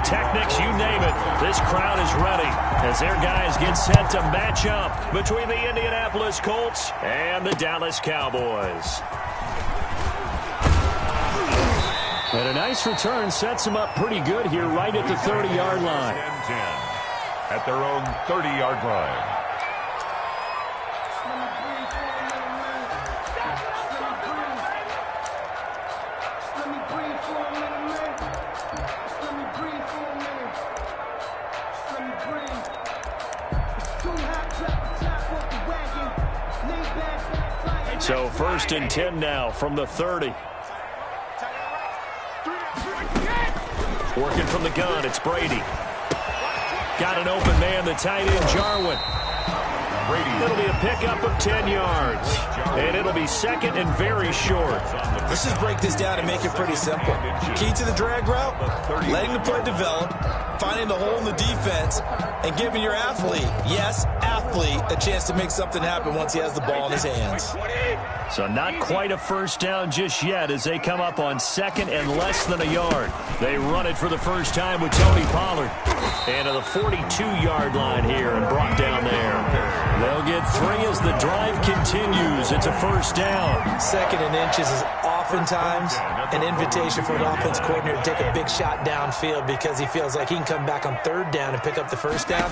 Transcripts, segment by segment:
pyrotechnics, you name it. This crowd is ready as their guys get set to match up between the Indianapolis Colts and the Dallas Cowboys. And a nice return sets them up pretty good here right at the 30-yard line. 10-10 at their own 30-yard line. So 1st and 10 now from the 30. Working from the gun, it's Brady. Got an open man, the tight end, Jarwin. It'll be a pickup of 10 yards. And it'll be second and very short. Let's just break this down and make it pretty simple. Key to the drag route, letting the play develop, finding the hole in the defense, and giving your athlete, yes, athlete, a chance to make something happen once he has the ball in his hands. So not quite a first down just yet as they come up on second and less than a yard. They run it for the first time with Tony Pollard. And to the 42-yard line here and brought down there. They'll get 3 as the drive continues. It's a first down. 2nd and inches is oftentimes an invitation for an offense coordinator to take a big shot downfield because he feels like he can come back on 3rd down and pick up the first down.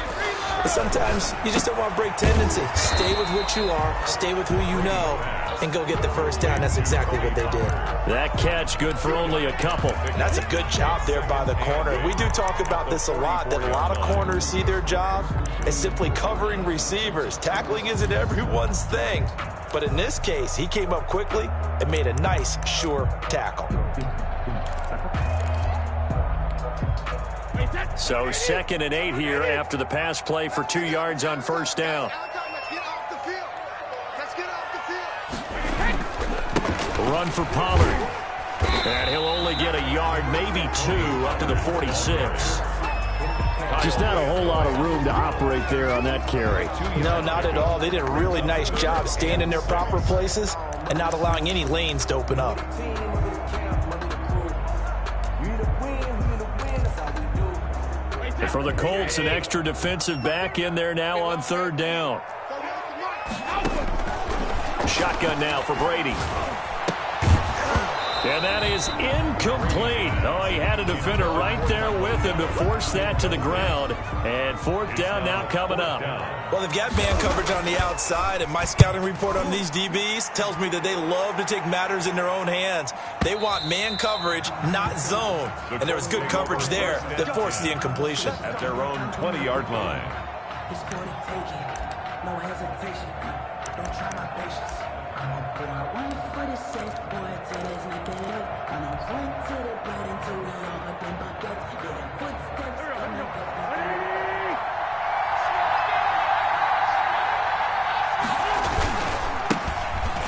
But sometimes you just don't want to break tendency. Stay with what you are, stay with who you know, and go get the first down. That's exactly what they did. That catch good for only a couple. That's a good job there by the corner. We do talk about this a lot, that a lot of corners see their job as simply covering receivers. Tackling isn't everyone's thing. But in this case, he came up quickly and made a nice, sure tackle. So 2nd and 8 here after the pass play for 2 yards on first down. Run for Pollard. And he'll only get a yard, maybe 2, up to the 46. Just not a whole lot of room to operate there on that carry. No, not at all. They did a really nice job staying in their proper places and not allowing any lanes to open up. For the Colts, an extra defensive back in there now on 3rd down. Shotgun now for Brady. And that is incomplete. Oh, he had a defender right there with him to force that to the ground. And 4th down now coming up. Well, they've got man coverage on the outside, and my scouting report on these DBs tells me that they love to take matters in their own hands. They want man coverage, not zone. And there was good coverage there that forced the incompletion. At their own 20-yard line. It's for the taking. No hesitation. Don't try my patience. I'm gonna put out one for the safe boy till it's negative. I'm gonna run to the bed until we all up in buckets. Yeah, the footsteps on the bed.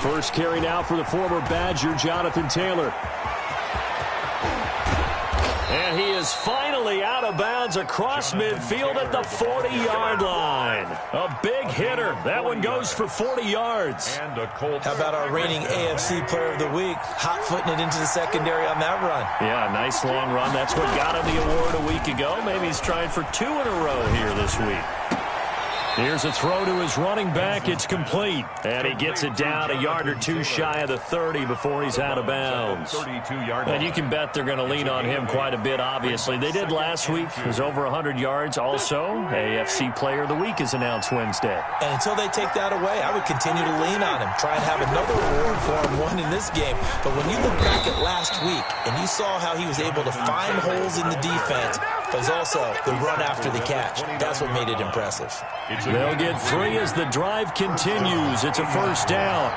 First carry now for the former Badger, Jonathan Taylor. And he is finally out of bounds across midfield at the 40-yard line. A big hitter. That one goes for 40 yards. And a Colts. How about our reigning AFC Player of the Week, hot-footing it into the secondary on that run? Yeah, nice long run. That's what got him the award a week ago. Maybe he's trying for 2 in a row here this week. Here's a throw to his running back. It's complete. And he gets it down a yard or 2 shy of the 30 before he's out of bounds. 32-yard. And you can bet they're going to lean on him quite a bit, obviously. They did last week. It was over 100 yards. Also, AFC Player of the Week is announced Wednesday. And until they take that away, I would continue to lean on him. Try and have another award for him, one in this game. But when you look back at last week and you saw how he was able to find holes in the defense, but was also the run after the catch. That's what made it impressive. They'll get 3 as the drive continues. It's a first down.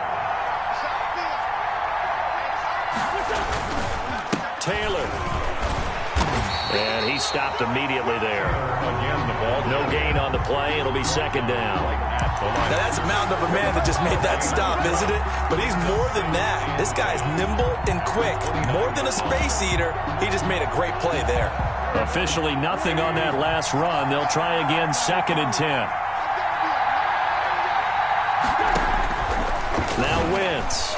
Taylor. And he stopped immediately there. No gain on the play. It'll be second down. Now that's a mountain of a man that just made that stop, isn't it? But he's more than that. This guy's nimble and quick. More than a space eater, he just made a great play there. Officially nothing on that last run. They'll try again, second and 10. Now Wentz.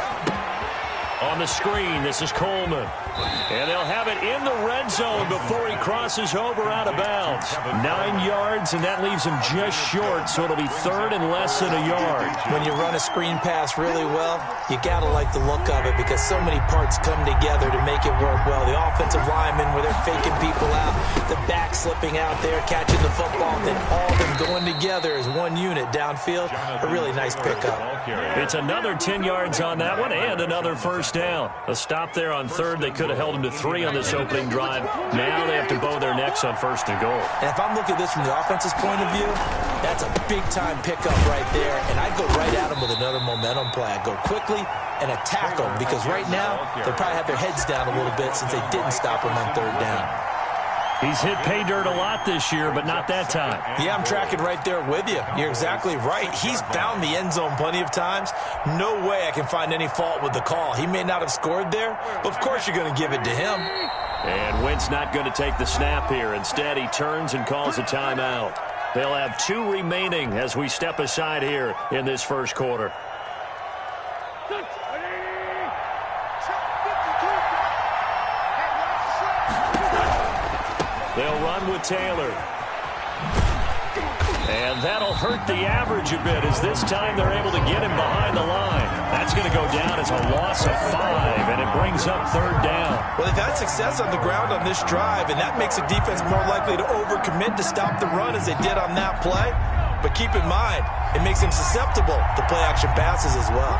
On the screen, this is Coleman. And they'll have it in the red zone before he crosses over out of bounds. 9 yards, and that leaves him just short, so it'll be third and less than a yard. When you run a screen pass really well, you got to like the look of it because so many parts come together to make it work well. The offensive linemen, where they're faking people out, the back slipping out there, catching the football, then all of them going together as one unit downfield. A really nice pickup. It's another 10 yards on that one and another first down. A stop there on third. They could have held him to 3 on this opening drive. Now they have to bow their necks on first and goal. And if I'm looking at this from the offense's point of view, that's a big-time pickup right there. And I'd go right at them with another momentum play. I'd go quickly and attack them because right now they'll probably have their heads down a little bit since they didn't stop him on third down. He's hit pay dirt a lot this year, but not that time. Yeah, I'm tracking right there with you. You're exactly right. He's found the end zone plenty of times. No way I can find any fault with the call. He may not have scored there, but of course you're going to give it to him. And Wentz not going to take the snap here. Instead, he turns and calls a timeout. They'll have 2 remaining as we step aside here in this first quarter. They'll run with Taylor. And that'll hurt the average a bit as this time they're able to get him behind the line. That's going to go down as a loss of 5, and it brings up third down. Well, they've had success on the ground on this drive, and that makes a defense more likely to overcommit to stop the run as they did on that play. But keep in mind, it makes them susceptible to play-action passes as well.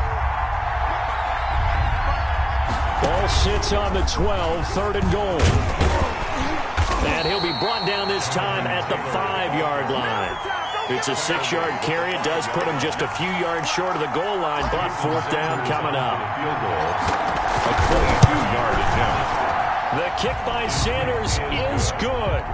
Ball sits on the 12, third and goal. And he'll be brought down this time at the 5-yard line. It's a 6-yard carry. It does put him just a few yards short of the goal line, but fourth down coming up. Field goal, a 22-yard attempt. The kick by Sanders is good.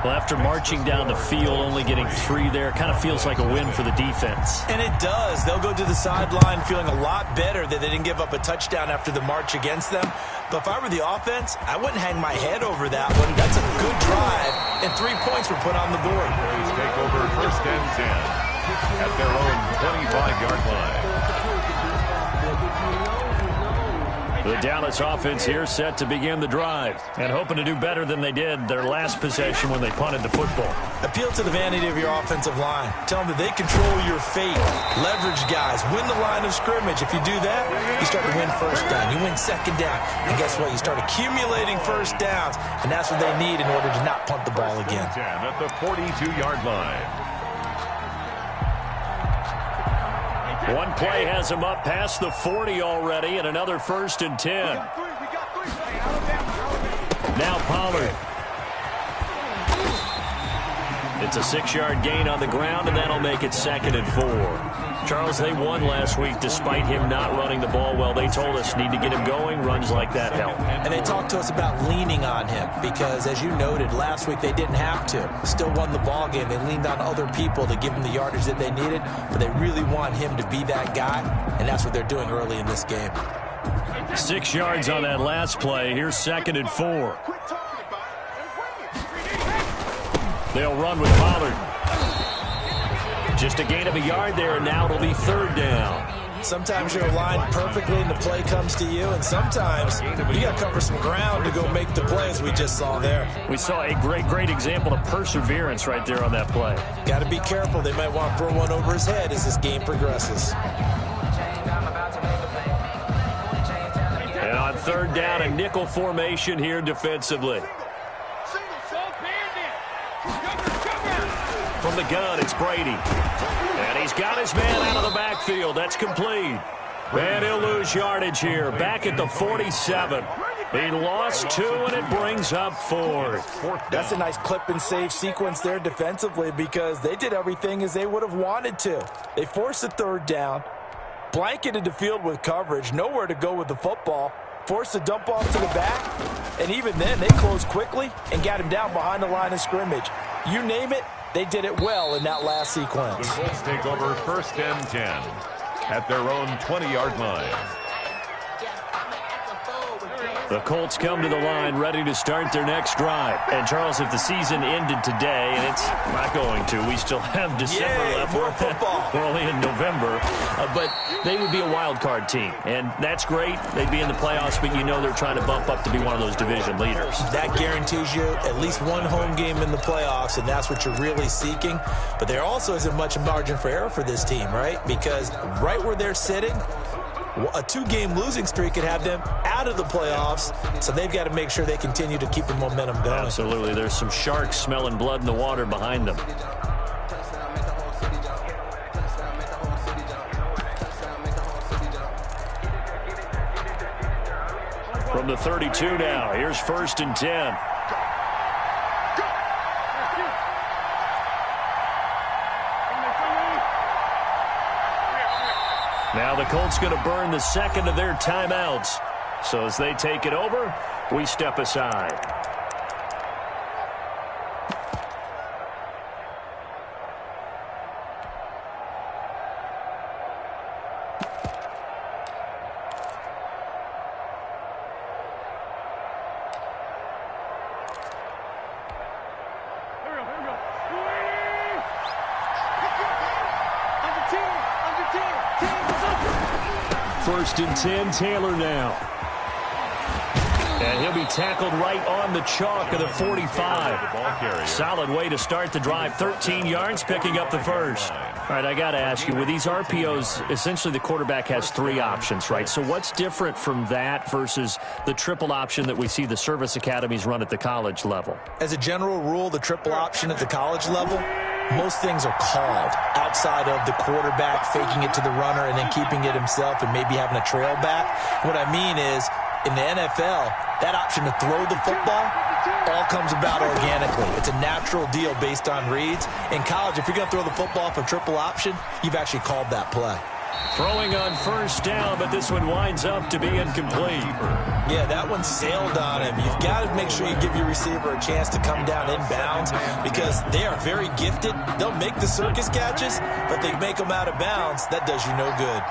Well, after marching down the field, only getting 3 there, kind of feels like a win for the defense. And it does. They'll go to the sideline feeling a lot better that they didn't give up a touchdown after the march against them. But if I were the offense, I wouldn't hang my head over that one. That's a good drive, and 3 points were put on the board. Rays take over first and 10 at their own 25-yard line. The Dallas offense here set to begin the drive and hoping to do better than they did their last possession when they punted the football. Appeal to the vanity of your offensive line. Tell them that they control your fate. Leverage guys. Win the line of scrimmage. If you do that, you start to win first down. You win second down. And guess what? You start accumulating first downs. And that's what they need in order to not punt the ball again. 10 at the 42-yard line. One play has him up past the 40 already, and another first and 10. Now Pollard. It's a 6-yard gain on the ground, and that'll make it 2nd and 4. Charles, they won last week despite him not running the ball well. They told us need to get him going. Runs like that help. And they talked to us about leaning on him because, as you noted, last week they didn't have to. Still won the ball game. They leaned on other people to give them the yardage that they needed, but they really want him to be that guy, and that's what they're doing early in this game. 6 yards on that last play. Here's 2nd and 4. They'll run with Pollard. Just a gain of a yard there, and now it'll be third down. Sometimes you're aligned perfectly and the play comes to you, and sometimes you got to cover some ground to go make the play, as we just saw there. We saw a great example of perseverance right there on that play. Got to be careful. They might want to throw one over his head as this game progresses. And on third down, a nickel formation here defensively. From the gun, it's Brady. And he's got his man out of the backfield. That's complete. And he'll lose yardage here. Back at the 47. He lost 2, and it brings up 4th. That's a nice clip and save sequence there defensively because they did everything as they would have wanted to. They forced a third down, blanketed the field with coverage, nowhere to go with the football, forced a dump off to the back, and even then they closed quickly and got him down behind the line of scrimmage. You name it, they did it well in that last sequence. The Colts take over first and 10 at their own 20-yard line. The Colts come to the line ready to start their next drive. And, Charles, if the season ended today, and it's not going to, we still have December left. More football. We're only in November. But they would be a wild card team. And that's great. They'd be in the playoffs, but you know they're trying to bump up to be one of those division leaders. That guarantees you at least one home game in the playoffs, and that's what you're really seeking. But there also isn't much margin for error for this team, right? Because right where they're sitting, a 2-game losing streak could have them out of the playoffs, so they've got to make sure they continue to keep the momentum going. Absolutely. There's some sharks smelling blood in the water behind them. From the 32 now, here's 1st and 10. Now the Colts going to burn the second of their timeouts. So as they take it over, we step aside. First and 10, Taylor now. And he'll be tackled right on the chalk of the 45. Solid way to start the drive. 13 yards, picking up the first. All right, I got to ask you, with these RPOs, essentially the quarterback has 3 options, right? So what's different from that versus the triple option that we see the service academies run at the college level? As a general rule, the triple option at the college level, most things are called outside of the quarterback faking it to the runner and then keeping it himself and maybe having a trail back. What I mean is, in the NFL, that option to throw the football all comes about organically. It's a natural deal based on reads. In college, if you're going to throw the football off a triple option, you've actually called that play. Throwing on first down, but this one winds up to be incomplete. Yeah, that one sailed on him. You've got to make sure you give your receiver a chance to come down inbounds because they are very gifted. They'll make the circus catches, but they make them out of bounds. That does you no good.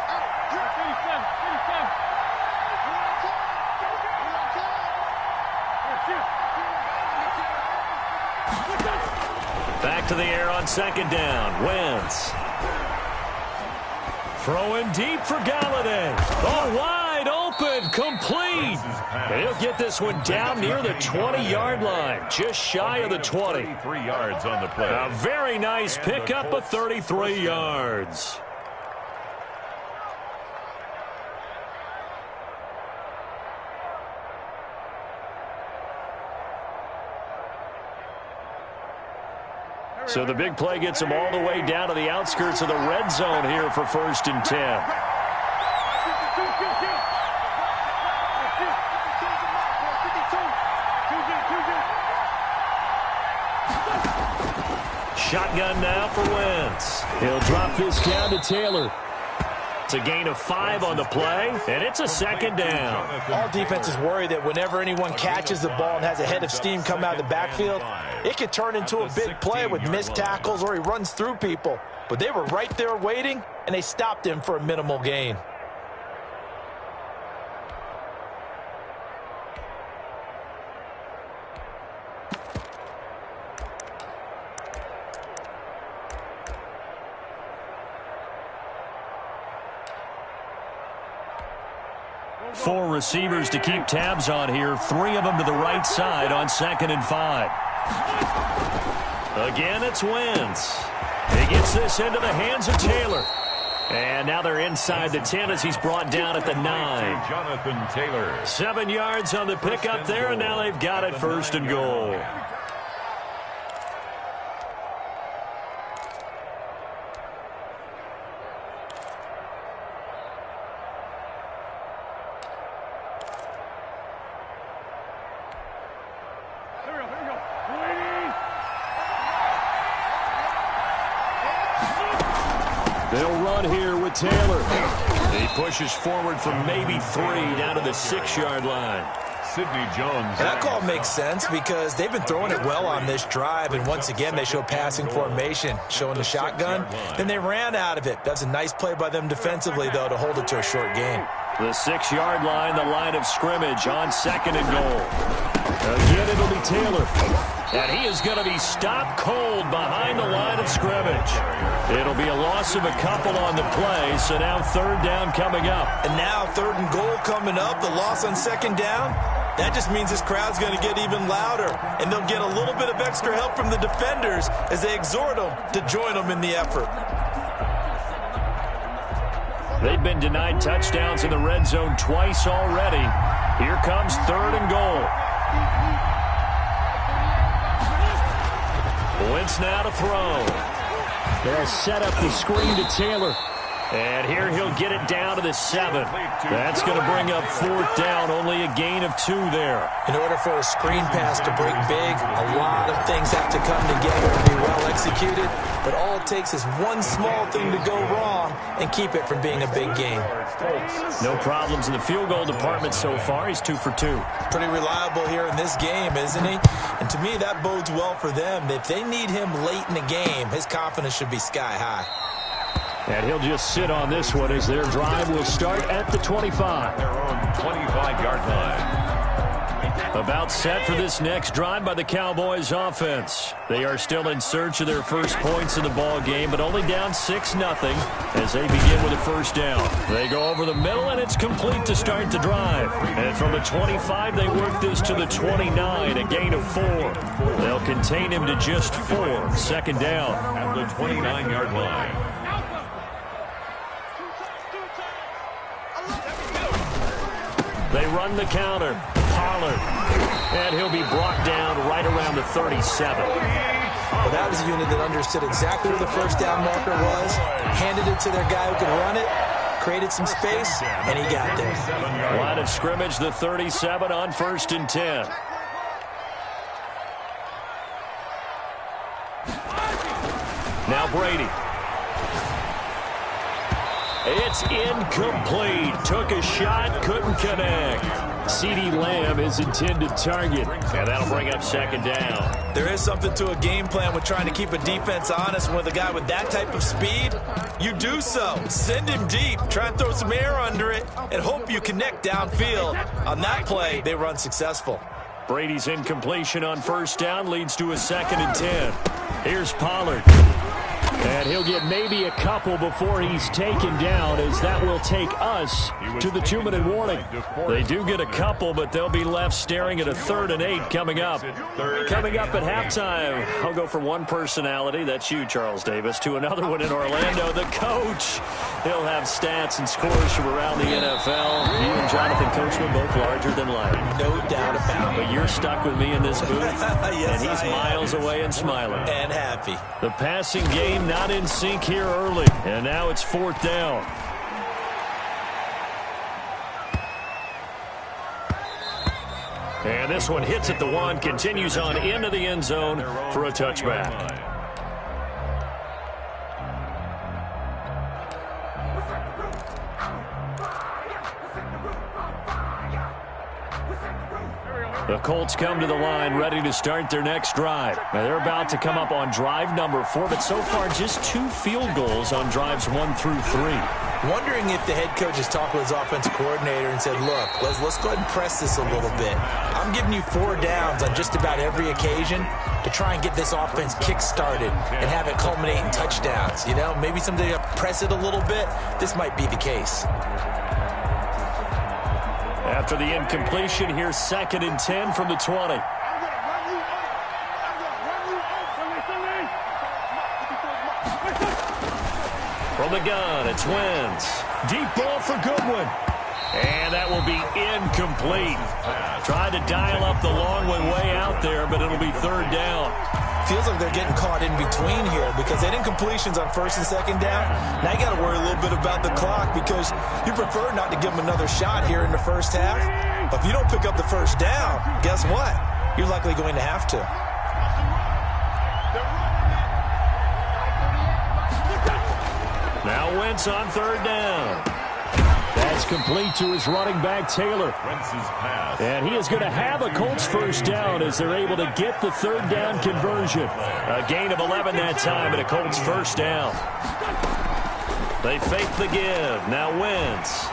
Back to the air on second down. Wentz. Throwing deep for Galladay. Oh, wide open, complete. He'll get this one down near the 20-yard line, just shy of the 20. 33 yards on the play. A very nice pickup of 33 yards. So the big play gets them all the way down to the outskirts of the red zone here for 1st and 10. Shotgun now for Wentz. He'll drop this down to Taylor. It's a gain of 5 on the play, and it's a second down. All defenses worry that whenever anyone catches the ball and has a head of steam come out of the backfield, it could turn into a big play with missed tackles or he runs through people. But they were right there waiting, and they stopped him for a minimal gain. Four receivers to keep tabs on here. 3 of them to the right side on 2nd and 5. Again, it's Wentz. He gets this into the hands of Taylor. And now they're inside the 10 as he's brought down at the 9. Jonathan Taylor. 7 yards on the pickup there, and now they've got it 1st and goal. They'll run here with Taylor. He pushes forward from maybe 3 down to the 6-yard line. Sidney Jones. That call makes sense because they've been throwing it well on this drive, and once again they show passing formation, showing the shotgun. Then they ran out of it. That's a nice play by them defensively, though, to hold it to a short gain. The 6-yard line, the line of scrimmage on 2nd and goal. Again, it'll be Taylor. And he is going to be stopped cold behind the line of scrimmage. It'll be a loss of a couple on the play, so now 3rd down coming up. And now 3rd and goal coming up, the loss on 2nd down. That just means this crowd's going to get even louder, and they'll get a little bit of extra help from the defenders as they exhort them to join them in the effort. They've been denied touchdowns in the red zone twice already. Here comes 3rd and goal. Wentz now to throw. They'll set up the screen to Taylor. And here he'll get it down to the 7. That's going to bring up 4th down, only a gain of 2 there. In order for a screen pass to break big, a lot of things have to come together and be well executed. But all it takes is one small thing to go wrong and keep it from being a big game. No problems in the field goal department so far. He's 2 for 2. Pretty reliable here in this game, isn't he? And to me, that bodes well for them. If they need him late in the game, his confidence should be sky high. And he'll just sit on this one as their drive will start at the 25. Their own 25-yard line. About set for this next drive by the Cowboys offense. They are still in search of their first points in the ball game, but only down 6-0 as they begin with a 1st down. They go over the middle, and it's complete to start the drive. And from the 25, they work this to the 29, a gain of 4. They'll contain him to just 4, 2nd down. At the 29-yard line. They run the counter. Pollard. And he'll be brought down right around the 37. Well, that was a unit that understood exactly where the 1st down marker was, handed it to their guy who could run it, created some space, and he got there. Line of scrimmage, the 37 on 1st and 10. Now Brady. It's incomplete. Took a shot, couldn't connect. CeeDee Lamb is intended target, and that'll bring up 2nd down. There is something to a game plan with trying to keep a defense honest. With a guy with that type of speed, you do so. Send him deep, try and throw some air under it, and hope you connect downfield. On that play, they were unsuccessful. Brady's incompletion on 1st down leads to a 2nd and 10. Here's Pollard. And he'll get maybe a couple before he's taken down, as that will take us to the 2-minute warning. They do get a couple, but they'll be left staring at a 3rd and 8 coming up. Coming up at halftime, I'll go from one personality, that's you, Charles Davis, to another one in Orlando, the coach. He'll have stats and scores from around the NFL. You and Jonathan Coachman both larger than life. No doubt about it. But you're stuck with me in this booth, yes, and he's miles away and smiling. And happy. The passing game not in sync here early, and now it's 4th down. And this one hits at the 1, continues on into the end zone for a touchback. The Colts come to the line ready to start their next drive. Now they're about to come up on drive number 4, but so far just 2 field goals on drives 1 through 3. Wondering if the head coach has talked with his offensive coordinator and said, look, let's go ahead and press this a little bit. I'm giving you 4 downs on just about every occasion to try and get this offense kick-started and have it culminate in touchdowns. You know, maybe someday you press it a little bit. This might be the case. After the incompletion, here's 2nd and 10 from the 20. From the gun, it's Wentz. Deep ball for Goodwin. And that will be incomplete. Tried to dial up the long one way out there, but it'll be 3rd down. Feels like they're getting caught in between here because they had incompletions on 1st and 2nd down. Now you got to worry a little bit about the clock because you prefer not to give them another shot here in the 1st half. But if you don't pick up the 1st down, guess what? You're likely going to have to. Now Wentz on 3rd down. That's complete to his running back, Taylor. And he is going to have a Colts 1st down as they're able to get the 3rd down conversion. A gain of 11 that time and a Colts 1st down. They fake the give. Now Wentz.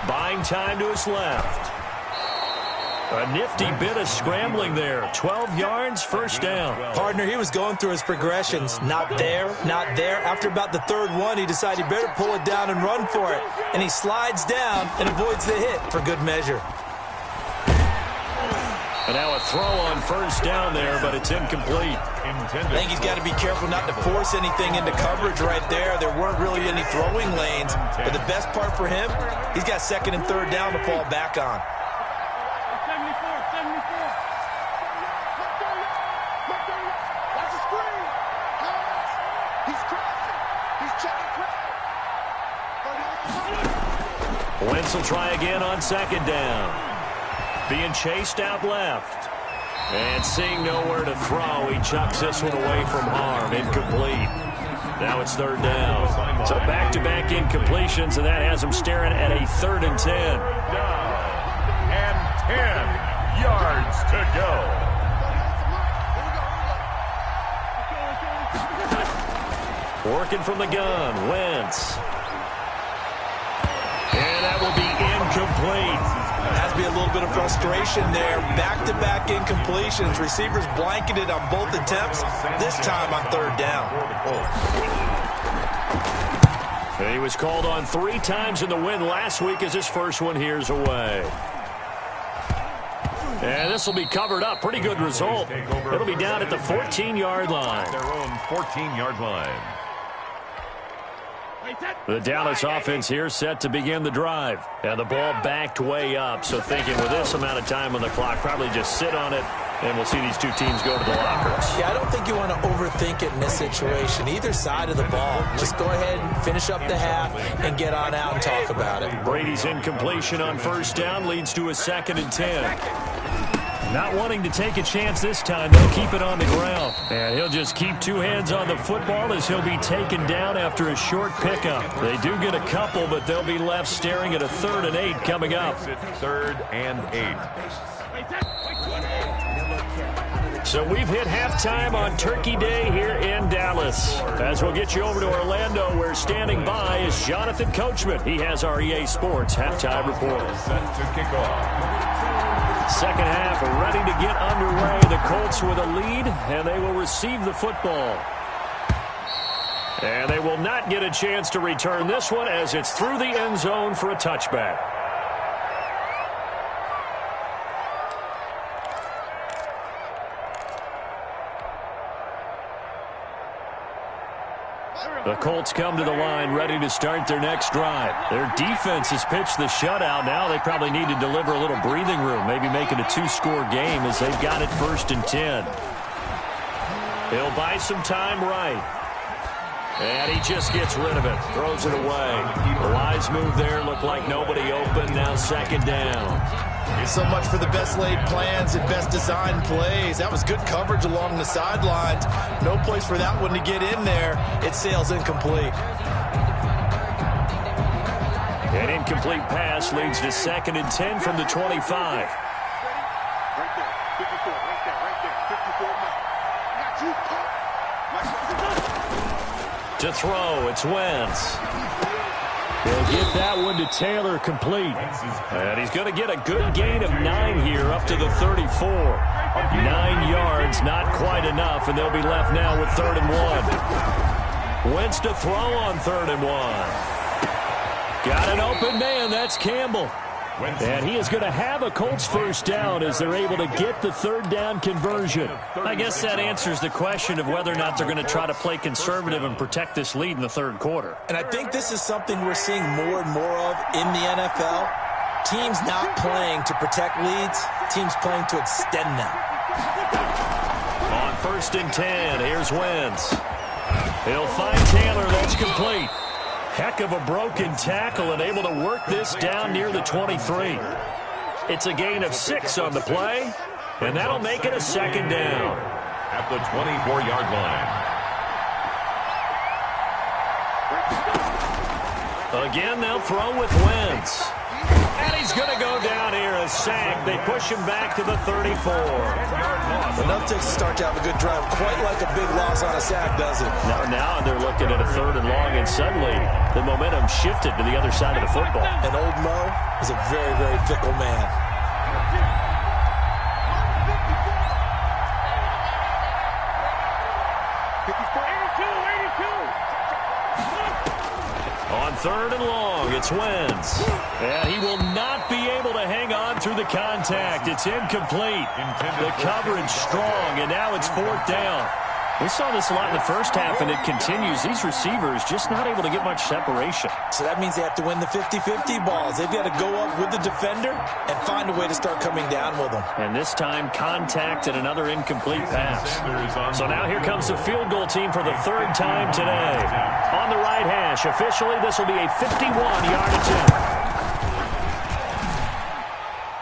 buying time to his left. A nifty bit of scrambling there. 12 yards, first down. Partner, he was going through his progressions. Not there, not there. After about the third one, he decided he better pull it down and run for it. And he slides down and avoids the hit for good measure. And now a throw on first down there, but it's incomplete. I think he's got to be careful not to force anything into coverage right there. There weren't really any throwing lanes. But the best part for him, he's got second and third down to fall back on. Wentz will try again on second down. Being chased out left. And seeing nowhere to throw, he chucks this one away from harm. Incomplete. Now it's third down. So back-to-back incompletions, and that has him staring at a 3rd and 10. And 10 yards to go. Working from the gun, Wentz. And that will be incomplete. Has to be a little bit of frustration there. Back-to-back incompletions. Receivers blanketed on both attempts, this time on third down. And he was called on 3 times in the win last week as his first one here's away. And this will be covered up. Pretty good result. It'll be down at the 14-yard line. Their own 14-yard line. The Dallas offense here set to begin the drive. And the ball backed way up. So thinking with this amount of time on the clock, probably just sit on it, and we'll see these two teams go to the lockers. Yeah, I don't think you want to overthink it in this situation. Either side of the ball. Just go ahead and finish up the half and get on out and talk about it. Brady's incompletion on first down leads to a 2nd and 10. Not wanting to take a chance this time, they'll keep it on the ground. And he'll just keep 2 hands on the football as he'll be taken down after a short pickup. They do get a couple, but they'll be left staring at a 3rd and 8 coming up. 3rd and 8. So we've hit halftime on Turkey Day here in Dallas. As we'll get you over to Orlando, where standing by is Jonathan Coachman. He has our EA Sports halftime report. Set to kick off. Second half ready to get underway. The Colts with a lead, and they will receive the football. And they will not get a chance to return this one as it's through the end zone for a touchback. The Colts come to the line ready to start their next drive. Their defense has pitched the shutout. Now they probably need to deliver a little breathing room, maybe make it a 2-score game as they've got it 1st and 10. He'll buy some time right. And he just gets rid of it, throws it away. The wise move there, looked like nobody open. Now 2nd down. So much for the best laid plans and best designed plays. That was good coverage along the sidelines. No place for that one to get in there. It sails incomplete. An incomplete pass leads to 2nd and 10 from the 25. Right there, 54, right there, 54. To throw, it's Wentz. He'll get that one to Taylor complete. And he's going to get a good gain of 9 here up to the 34. 9 yards, not quite enough, and they'll be left now with 3rd and 1. Wentz to throw on 3rd and 1. Got an open man, that's Campbell. And he is going to have a Colts first down as they're able to get the 3rd down conversion. I guess that answers the question of whether or not they're going to try to play conservative and protect this lead in the 3rd quarter. And I think this is something we're seeing more and more of in the NFL. Teams not playing to protect leads, teams playing to extend them. On 1st and 10, here's Wentz. He'll find Taylor, that's complete. Heck of a broken tackle and able to work this down near the 23. It's a gain of 6 on the play, and that'll make it a 2nd down. At the 24-yard line. Again, they'll throw with Wentz. And he's going to go down here, a sack. They push him back to the 34. Enough takes to start to have a good drive. Quite like a big loss on a sack, does it? Now they're looking at a 3rd and long, and suddenly the momentum shifted to the other side of the football. And old Mo is a very, very fickle man. On 3rd and long, it's Wentz. And he will not be able to hang on through the contact. It's incomplete. The coverage strong, and now it's 4th down. We saw this a lot in the first half, and it continues. These receivers just not able to get much separation. So that means they have to win the 50-50 balls. They've got to go up with the defender and find a way to start coming down with them. And this time, contact and another incomplete pass. So now here comes the field goal team for the 3rd time today. On the right hash, officially, this will be a 51-yard attempt.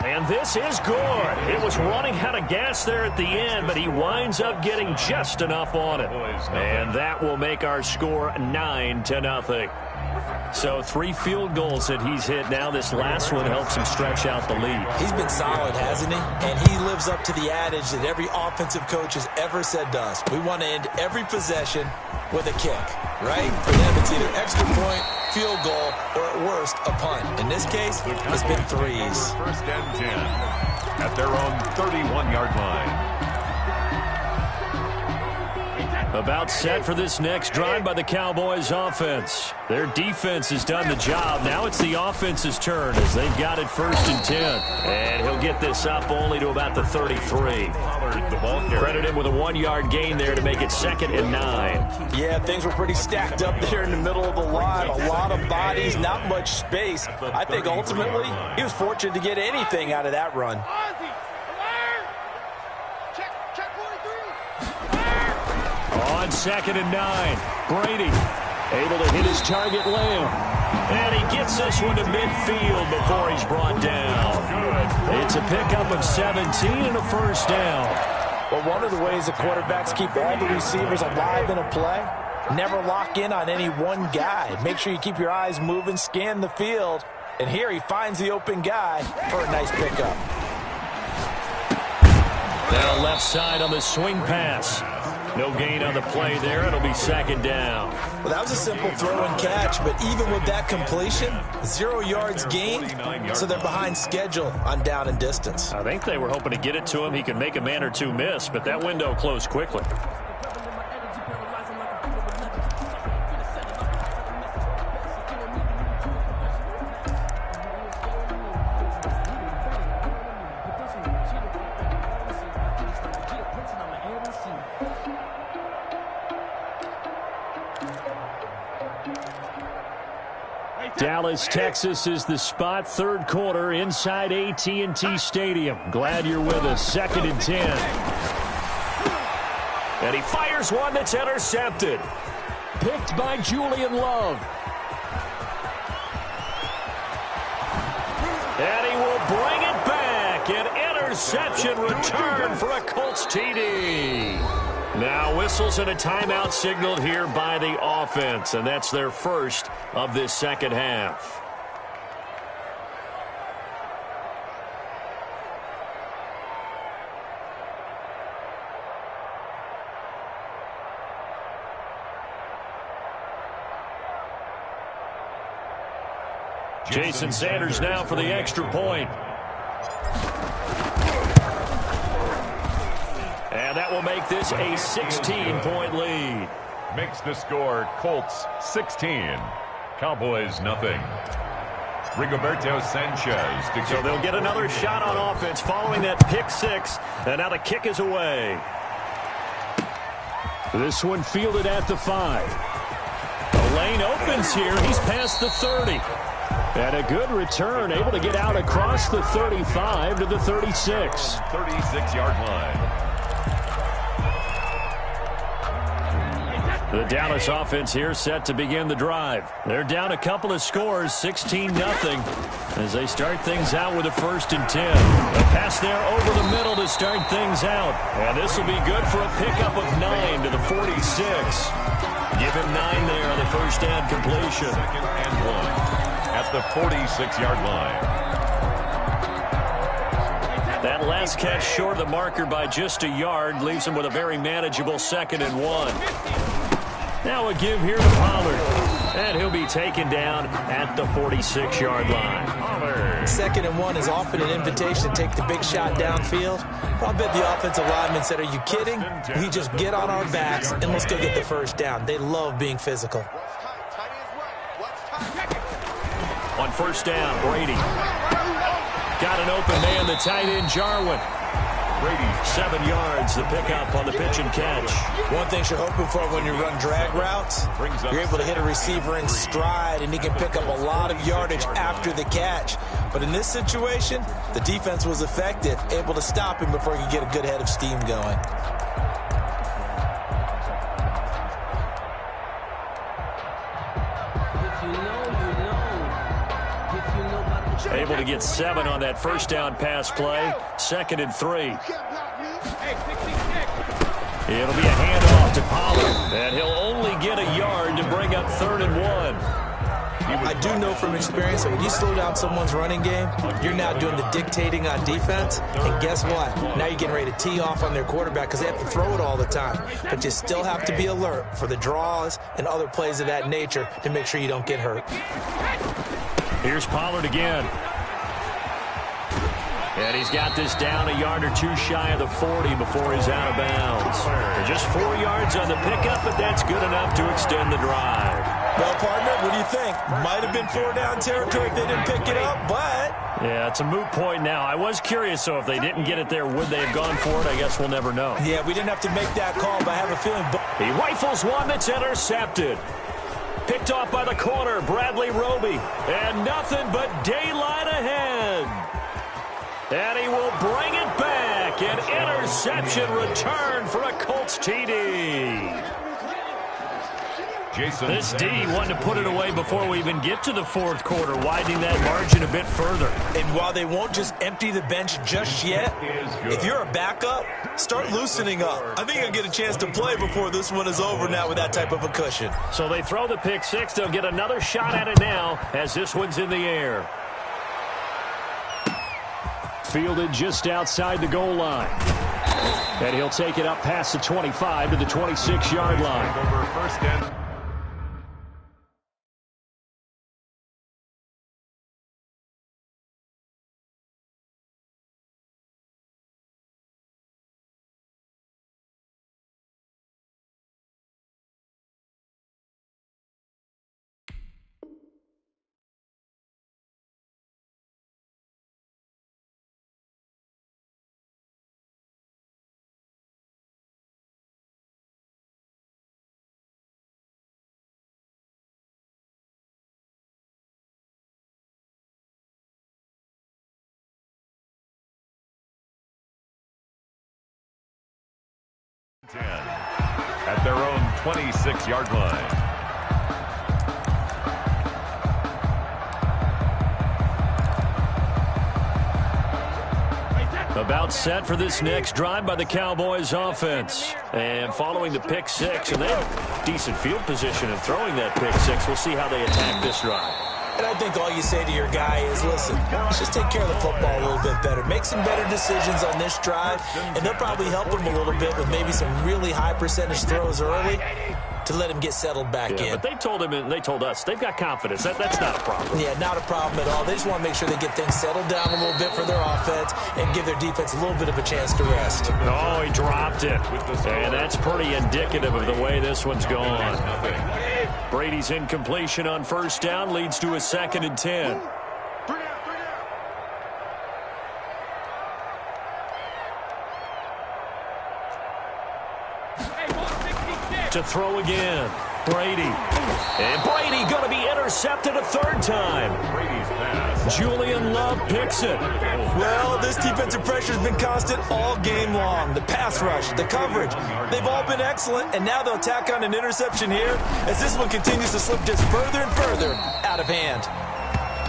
And this is good. It was running out of gas there at the end, but he winds up getting just enough on it. And that will make our score 9-0. So 3 field goals that he's hit now. This last one helps him stretch out the lead. He's been solid, hasn't he? And he lives up to the adage that every offensive coach has ever said to us. We want to end every possession with a kick, right? For them, it's either extra point, field goal, or at worst, a punt. In this case, it's been 3s. 1st and 10 at their own 31-yard line. About set for this next drive by the Cowboys offense. Their defense has done the job. Now it's the offense's turn as they've got it 1st and 10. And he'll get this up only to about the 33. Credit him with a 1-yard gain there to make it 2nd and 9. Yeah, things were pretty stacked up there in the middle of the line. A lot of bodies, not much space. I think ultimately he was fortunate to get anything out of that run. On 2nd and 9, Brady able to hit his target Lamb. And he gets this one to midfield before he's brought down. It's a pickup of 17 and a 1st down. Well, one of the ways the quarterbacks keep all the receivers alive in a play, never lock in on any one guy. Make sure you keep your eyes moving, scan the field. And here he finds the open guy for a nice pickup. Now left side on the swing pass. No gain on the play there. It'll be 2nd down. Well, that was a simple throw and catch, but even with that completion, 0 yards gained, so they're behind schedule on down and distance. I think they were hoping to get it to him. He could make a man or two miss, but that window closed quickly. Dallas, Texas is the spot. 3rd quarter inside AT&T Stadium. Glad you're with us. 2nd and 10. And he fires one that's intercepted. Picked by Julian Love. And he will bring it back. An interception return for a Colts TD. Now whistles and a timeout signaled here by the offense, and that's their first of this 2nd half. Jason Sanders now for the extra point. And that will make this a 16-point lead. Makes the score Colts 16, Cowboys nothing. Rigoberto Sanchez to So they'll get another shot on offense following that pick 6. And now the kick is away. This one fielded at the 5. The lane opens here. He's past the 30. And a good return, able to get out across the 35 to the 36. 36-yard line. The Dallas offense here set to begin the drive. They're down a couple of scores, 16-0, as they start things out with a 1st and 10. A pass there over the middle to start things out. And this will be good for a pickup of 9 to the 46. Give him 9 there on the 1st down completion. 2nd and 1 at the 46-yard line. That last catch short of the marker by just a yard leaves him with a very manageable 2nd and 1. Now a give here to Pollard. And he'll be taken down at the 46-yard line. 2nd and 1 is often an invitation to take the big shot downfield. I'll bet the offensive lineman said, are you kidding? We just get on our backs and let's go get the first down. They love being physical. On first down, Brady. Got an open man, the tight end, Jarwin. Brady, 7 yards, the pickup on the pitch and catch. One thing you're hoping for when you run drag routes, you're able to hit a receiver in stride, and he can pick up a lot of yardage after the catch. But in this situation, the defense was effective, able to stop him before he could get a good head of steam going. Able to get 7 on that first down pass play. 2nd and 3. It'll be a handoff to Pollard, and he'll only get a yard to bring up 3rd and 1. I do know from experience that when you slow down someone's running game, you're now doing the dictating on defense. And guess what? Now you're getting ready to tee off on their quarterback because they have to throw it all the time. But you still have to be alert for the draws and other plays of that nature to make sure you don't get hurt. Here's Pollard again. And he's got this down a yard or two shy of the 40 before he's out of bounds. They're just 4 yards on the pickup, but that's good enough to extend the drive. Well, partner, what do you think? Might have been 4 down territory if they didn't pick it up, but... Yeah, it's a moot point now. I was curious, so if they didn't get it there, would they have gone for it? I guess we'll never know. Yeah, we didn't have to make that call, but I have a feeling... He rifles one that's intercepted. Picked off by the corner, Bradley Roby. And nothing but daylight ahead. And he will bring it back. An interception return for a Colts TD. This D wanted to put it away before we even get to the 4th quarter, widening that margin a bit further. And while they won't just empty the bench just yet, if you're a backup, start loosening up. I think you'll get a chance to play before this one is over now with that type of a cushion. So they throw the pick 6. They'll get another shot at it now as this one's in the air. Fielded just outside the goal line. And he'll take it up past the 25 to the 26-yard line. Over first and at their own 26-yard line. About set for this next drive by the Cowboys offense. And following the pick 6, and they have decent field position in throwing that pick 6. We'll see how they attack this drive. And I think all you say to your guy is, listen, let's just take care of the football a little bit better. Make some better decisions on this drive, and they'll probably help him a little bit with maybe some really high percentage throws early to let him get settled back in. But they told him and they told us they've got confidence. That's not a problem. Yeah, not a problem at all. They just want to make sure they get things settled down a little bit for their offense and give their defense a little bit of a chance to rest. Oh, he dropped it. And that's pretty indicative of the way this one's gone. Brady's incompletion on first down leads to a 2nd and 10. To throw again. Brady. And Brady going to be intercepted a 3rd time. Brady's pass. Julian Love picks it. Well, this defensive pressure has been constant all game long. The pass rush, the coverage, they've all been excellent, and now they'll tack on an interception here as this one continues to slip just further and further out of hand.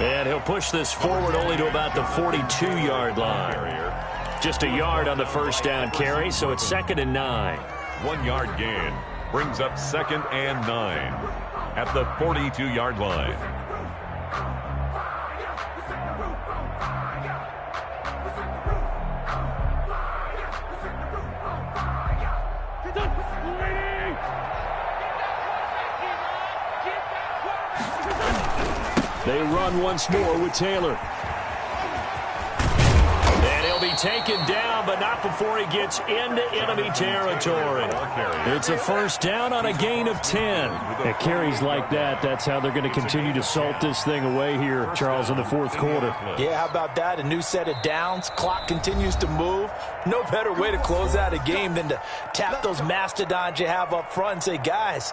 And he'll push this forward only to about the 42-yard line. Just a yard on the first down carry, so it's 2nd and 9. 1-yard gain brings up 2nd and 9 at the 42-yard line. They run once more with Taylor. And he'll be taken down, but not before he gets into enemy territory. It's a first down on a gain of 10. At carries like that, that's how they're going to continue to salt this thing away here, Charles, in the fourth quarter. Yeah, how about that? A new set of downs. Clock continues to move. No better way to close out a game than to tap those mastodons you have up front and say, guys,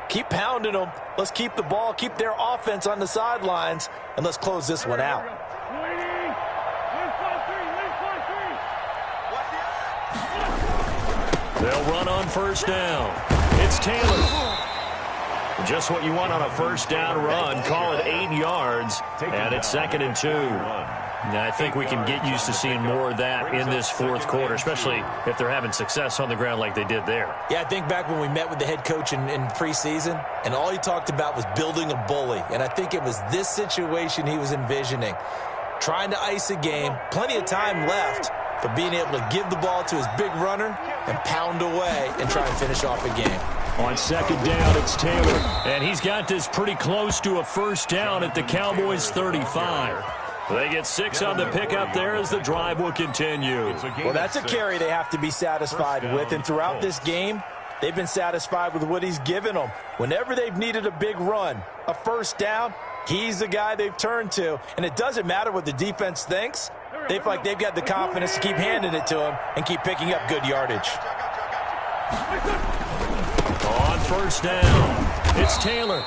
keep pounding them. Let's keep the ball, keep their offense on the sidelines, and let's close this one out. They'll run on first down. It's Taylor. Just what you want on a first down run. Call it 8 yards, and it's 2nd and 2. Now, I think we can get used to seeing more of that in this fourth quarter, especially if they're having success on the ground like they did there. Yeah, I think back when we met with the head coach in preseason, and all he talked about was building a bully. And I think it was this situation he was envisioning. Trying to ice a game, plenty of time left, but being able to give the ball to his big runner and pound away and try and finish off a game. On second down, it's Taylor. And he's got this pretty close to a first down at the Cowboys' 35. They get 6 on the pickup there as the drive will continue. Well, that's a carry they have to be satisfied with. And throughout this game, they've been satisfied with what he's given them. Whenever they've needed a big run, a first down, he's the guy they've turned to. And it doesn't matter what the defense thinks. They feel like they've got the confidence to keep handing it to him and keep picking up good yardage. On first down, it's Taylor.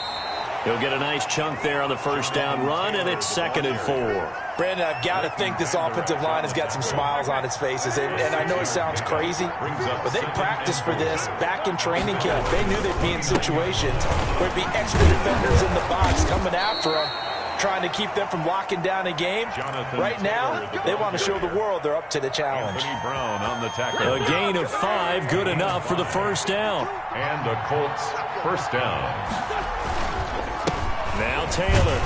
He'll get a nice chunk there on the first down run, and it's 2nd and 4. Brandon, I've got to think this offensive line has got some smiles on its faces. And I know it sounds crazy, but they practiced for this back in training camp. They knew they'd be in situations where there'd be extra defenders in the box coming after them, trying to keep them from locking down a game. Right now, they want to show the world they're up to the challenge. Brown on the tackle. A gain of 5, good enough for the first down. And the Colts first down. Now Taylor.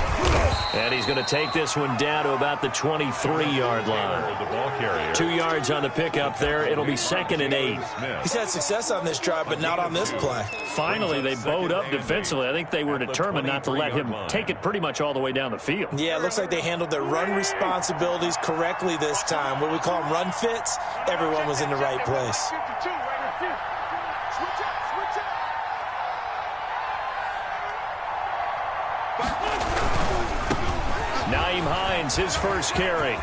And he's going to take this one down to about the 23-yard line. The ball carrier. 2 yards on the pickup there. It'll be 2nd and 8. He's had success on this drive, but not on this play. Finally, they bowed up defensively. I think they were determined not to let him take it pretty much all the way down the field. Yeah, it looks like they handled their run responsibilities correctly this time. What we call them run fits, everyone was in the right place. Naeem Hines, his first carry.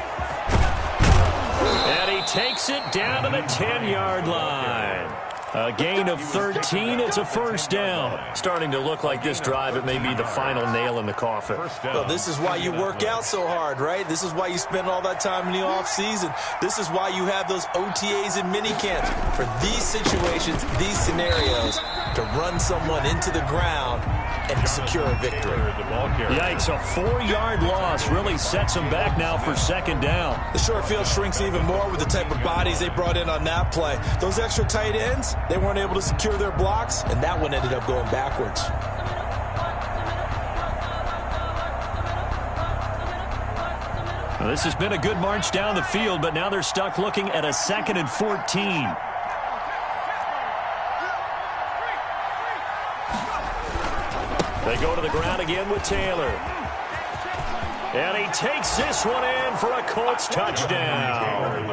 And he takes it down to the 10-yard line. A gain of 13. It's a first down. Starting to look like this drive, it may be the final nail in the coffin. Well, this is why you work out so hard, right? This is why you spend all that time in the offseason. This is why you have those OTAs and minicamps. For these situations, these scenarios, to run someone into the ground and secure a victory. Yikes, a 4-yard loss really sets them back now for second down. The short field shrinks even more with the type of bodies they brought in on that play. Those extra tight ends, they weren't able to secure their blocks, and that one ended up going backwards. Well, this has been a good march down the field, but now they're stuck looking at a 2nd and 14. They go to the ground again with Taylor. And he takes this one in for a Colts touchdown.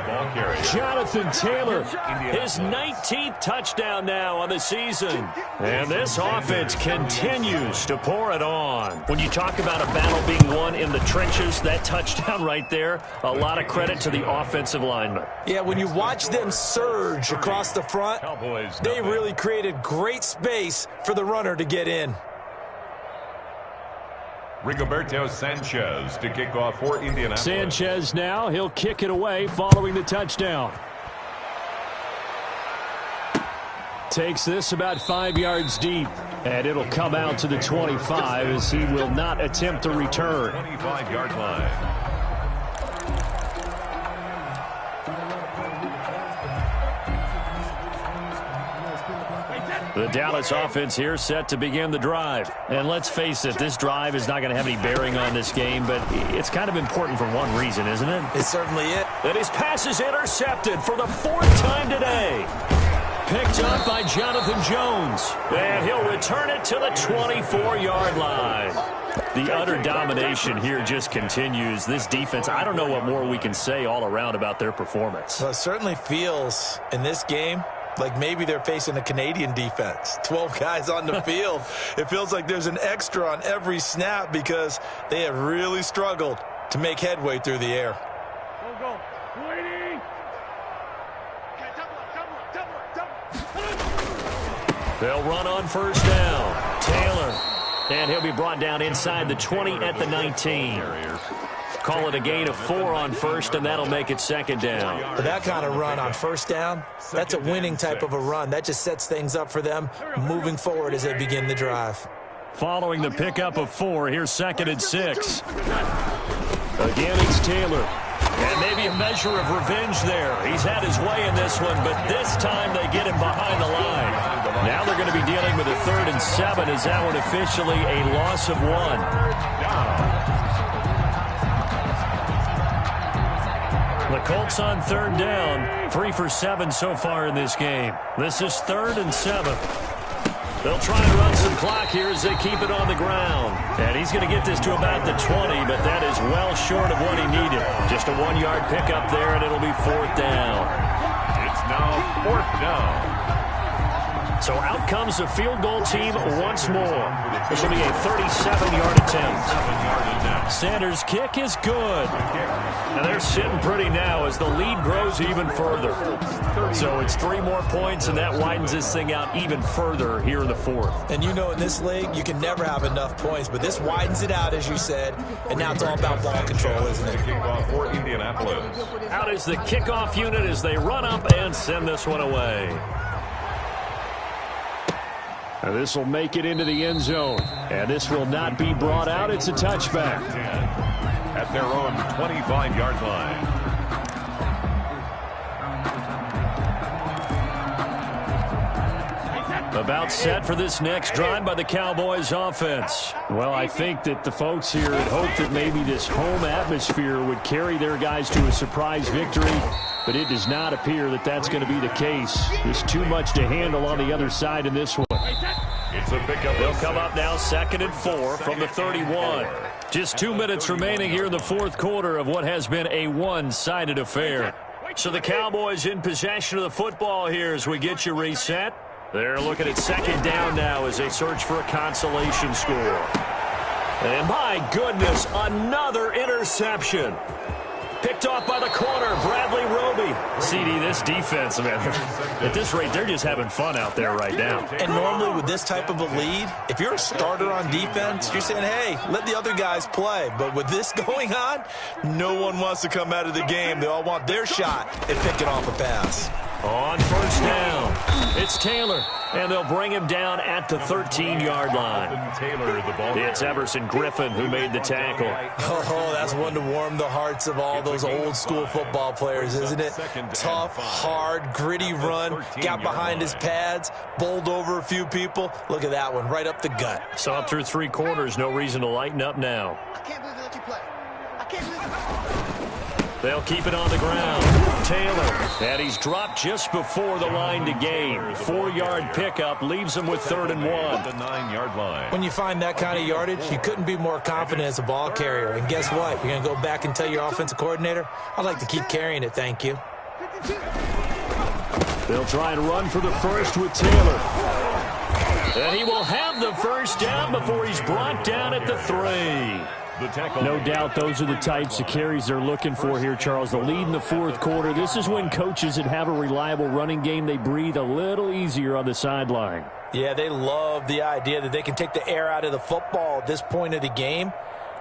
Jonathan Taylor, his 19th touchdown now on the season. And this offense continues to pour it on. When you talk about a battle being won in the trenches, that touchdown right there, a lot of credit to the offensive linemen. Yeah, when you watch them surge across the front, they really created great space for the runner to get in. Rigoberto Sanchez to kick off for Indianapolis. Sanchez now, he'll kick it away following the touchdown. Takes this about 5 yards deep, and it'll come out to the 25 as he will not attempt to return. 25-yard line. The Dallas offense here set to begin the drive. And let's face it, this drive is not going to have any bearing on this game, but it's kind of important for one reason, isn't it? It's certainly it. And his pass is intercepted for the 4th time today. Picked up by Jonathan Jones. And he'll return it to the 24-yard line. The utter domination here just continues. This defense, I don't know what more we can say all around about their performance. Well, it certainly feels in this game like maybe they're facing a Canadian defense. 12 guys on the field. It feels like there's an extra on every snap because they have really struggled to make headway through the air. Go. Waiting. Okay, double. They'll run on first down. Taylor. And he'll be brought down inside the 20 at the 19. Call it a gain of 4 on first, and that'll make it second down. But that kind of run on first down, that's a winning type of a run. That just sets things up for them moving forward as they begin the drive. Following the pickup of 4, here's second and 6. Again, it's Taylor. And maybe a measure of revenge there. He's had his way in this one, but this time they get him behind the line. Now they're going to be dealing with a 3rd and 7 as that one officially a loss of 1. The Colts on 3rd down, 3 for 7 so far in this game. This is 3rd and 7. They'll try and run some clock here as they keep it on the ground. And he's going to get this to about the 20, but that is well short of what he needed. Just a 1-yard pickup there, and it'll be 4th down. It's now 4th down. So out comes the field goal team once more. This will be a 37-yard attempt. Sanders' kick is good. And they're sitting pretty now as the lead grows even further. So it's 3 more points, and that widens this thing out even further here in the 4th. And you know in this league, you can never have enough points, but this widens it out, as you said, and now it's all about ball control, isn't it? Kickoff for Indianapolis. Out is the kickoff unit as they run up and send this one away. And this will make it into the end zone. And this will not be brought out. It's a touchback. At their own 25-yard line. About set for this next drive by the Cowboys offense. Well, I think that the folks here had hoped that maybe this home atmosphere would carry their guys to a surprise victory, but it does not appear that that's going to be the case. There's too much to handle on the other side in this one. It's a pickup. They'll come up now 2nd and 4 from the 31. Just 2 minutes remaining here in the 4th quarter of what has been a one-sided affair. So the Cowboys in possession of the football here as we get you reset. They're looking at 2nd down now as they search for a consolation score. And my goodness, another interception. Picked off by the corner, Bradley Roby. CD, this defense, man, at this rate, they're just having fun out there right now. And normally with this type of a lead, if you're a starter on defense, you're saying, hey, let the other guys play. But with this going on, no one wants to come out of the game. They all want their shot at picking off a pass. On first down, it's Taylor, and they'll bring him down at the 13-yard line. Taylor, the ball. It's Everson Griffin who made the tackle. Oh, that's one to warm the hearts of all those old-school football players, isn't it? Tough, hard, gritty run, got behind his pads, bowled over a few people. Look at that one, right up the gut. So up through 3 quarters, no reason to lighten up now. I can't believe they let you play. I can't believe it. They'll keep it on the ground. Taylor, and he's dropped just before the line to gain. 4-yard pickup leaves him with 3rd and 1. The 9-yard line. When you find that kind of yardage, you couldn't be more confident as a ball carrier. And guess what? You're going to go back and tell your offensive coordinator, I'd like to keep carrying it, thank you. They'll try and run for the first with Taylor. And he will have the first down before he's brought down at the 3. No doubt those are the types of carries they're looking for here, Charles. The lead in the 4th quarter. This is when coaches that have a reliable running game, they breathe a little easier on the sideline. Yeah, they love the idea that they can take the air out of the football at this point of the game.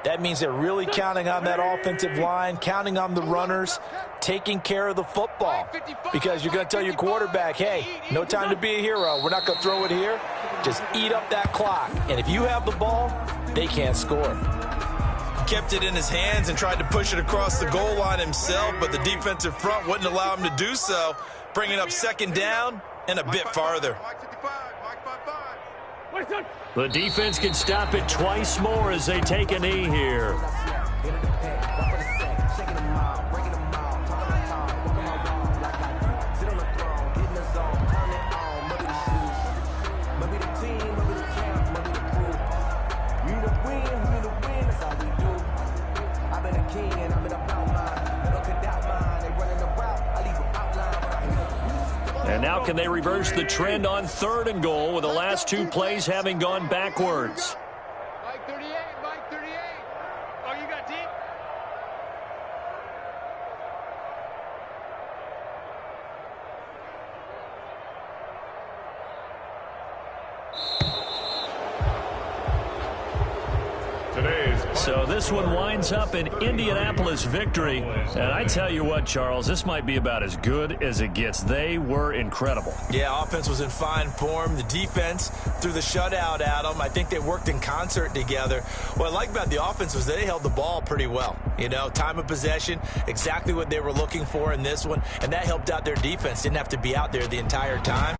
That means they're really counting on that offensive line, counting on the runners, taking care of the football. Because you're going to tell your quarterback, hey, no time to be a hero. We're not going to throw it here. Just eat up that clock. And if you have the ball, they can't score. Kept it in his hands and tried to push it across the goal line himself, but the defensive front wouldn't allow him to do so, bringing up 2nd down and a bit farther. The defense can stop it twice more as they take a knee here. Now can they reverse the trend on 3rd and goal with the last 2 plays having gone backwards? Mike 38, Mike 38. Oh, you got deep? So this one winds up an Indianapolis victory. And I tell you what, Charles, this might be about as good as it gets. They were incredible. Yeah, offense was in fine form. The defense threw the shutout at them. I think they worked in concert together. What I like about the offense was they held the ball pretty well. You know, time of possession, exactly what they were looking for in this one. And that helped out their defense. Didn't have to be out there the entire time.